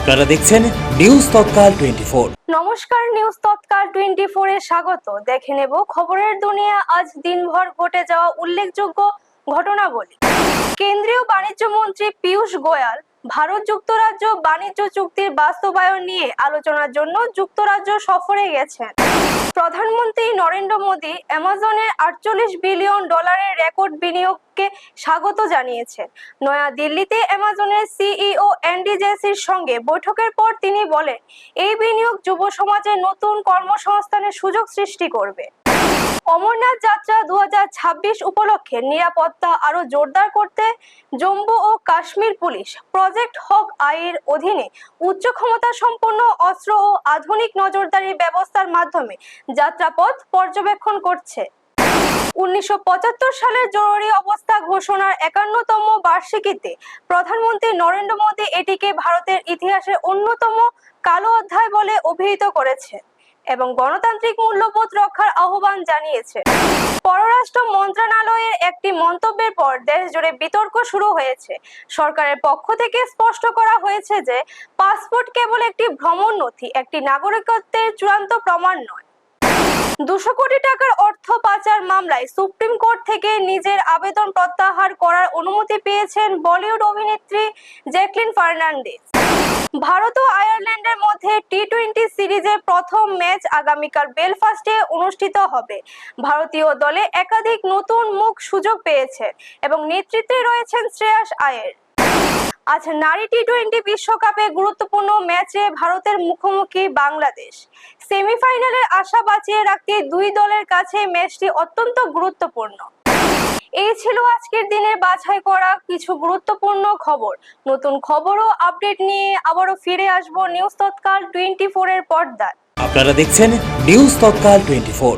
আপনারা দেখছেন নিউজ তৎকাল 24। নমস্কার, নিউজ তৎকাল 24 এ স্বাগত। দেখে নেব খবরের দুনিয়া আজ দিনভর ঘটে যাওয়া উল্লেখযোগ্য ঘটনাবলী। কেন্দ্রীয় বাণিজ্য মন্ত্রী পীযূষ গোয়াল ভারত যুক্তরাজ্য বাণিজ্য চুক্তির বাস্তবায়ন নিয়ে আলোচনার জন্য যুক্তরাজ্য সফরে গেছেন। প্রধানমন্ত্রী নরেন্দ্র মোদী অ্যামাজনের 48 বিলিয়ন ডলারের রেকর্ড বিনিয়োগকে স্বাগত জানিয়েছেন। নয়াদিল্লিতে অ্যামাজনের সিইও অ্যান্ডি জেসির সঙ্গে বৈঠকের পর তিনি বলেন, এই বিনিয়োগ যুব সমাজে নতুন কর্মসংস্থানের সুযোগ সৃষ্টি করবে। অমরনাথ যাত্রা 2026 উপলক্ষে নিরাপত্তা আরো জোরদার করতে জম্মু ও কাশ্মীর পুলিশ প্রজেক্ট হক আইয়ের অধীনে উচ্চ ক্ষমতা সম্পন্ন অস্ত্র ও আধুনিক নজরদারি ব্যবস্থার মাধ্যমে যাত্রাপথ পর্যবেক্ষণ করছে। 1975 সালের জরুরি অবস্থা ঘোষণার 51তম বার্ষিকীতে প্রধানমন্ত্রী নরেন্দ্র মোদী এটিকে ভারতের ইতিহাসের অন্যতম কালো অধ্যায় বলে অভিহিত করেছে এবং গণতান্ত্রিক মূল্যবোধ রক্ষার আহ্বান জানিয়েছে। পররাষ্ট্র মন্ত্রণালয়ের একটি মন্তব্যের পর দেশ জুড়ে বিতর্ক শুরু হয়েছে। সরকারের পক্ষ থেকে স্পষ্ট করা হয়েছে যে পাসপোর্ট কেবল একটি ভ্রমণ নথি, একটি নাগরিকত্বের চূড়ান্ত প্রমাণ নয়। 200 কোটি টাকার অর্থ পাচার মামলায় সুপ্রিম কোর্ট থেকে নিজের আবেদন প্রত্যাহার করার অনুমতি পেয়েছেন বলিউড অভিনেত্রী জ্যাকলিন ফার্নান্ডেজ। ভারত ও আয়ারল্যান্ডের মধ্যে টি-20 সিরিজের প্রথম ম্যাচ আগামীকাল বেলফাস্টে অনুষ্ঠিত হবে। ভারতীয় দলে একাধিক নতুন মুখ সুযোগ পেয়েছেন এবং নেতৃত্বে রয়েছেন শ্রেয়াস আয়ার। আজ নারী টি-20 বিশ্বকাপে গুরুত্বপূর্ণ ম্যাচে ভারতের মুখোমুখি বাংলাদেশ। সেমিফাইনালের আশা বাঁচিয়ে রাখতে দুই দলের কাছে ম্যাচটি অত্যন্ত গুরুত্বপূর্ণ। এই ছিল আজকের দিনের বাছাই করা কিছু গুরুত্বপূর্ণ খবর। নতুন খবর ও আপডেট নিয়ে আবারও ফিরে আসবো নিউজ তৎকাল 24 এর পর্দায়। আপনারা দেখছেন নিউজ তৎকাল 24।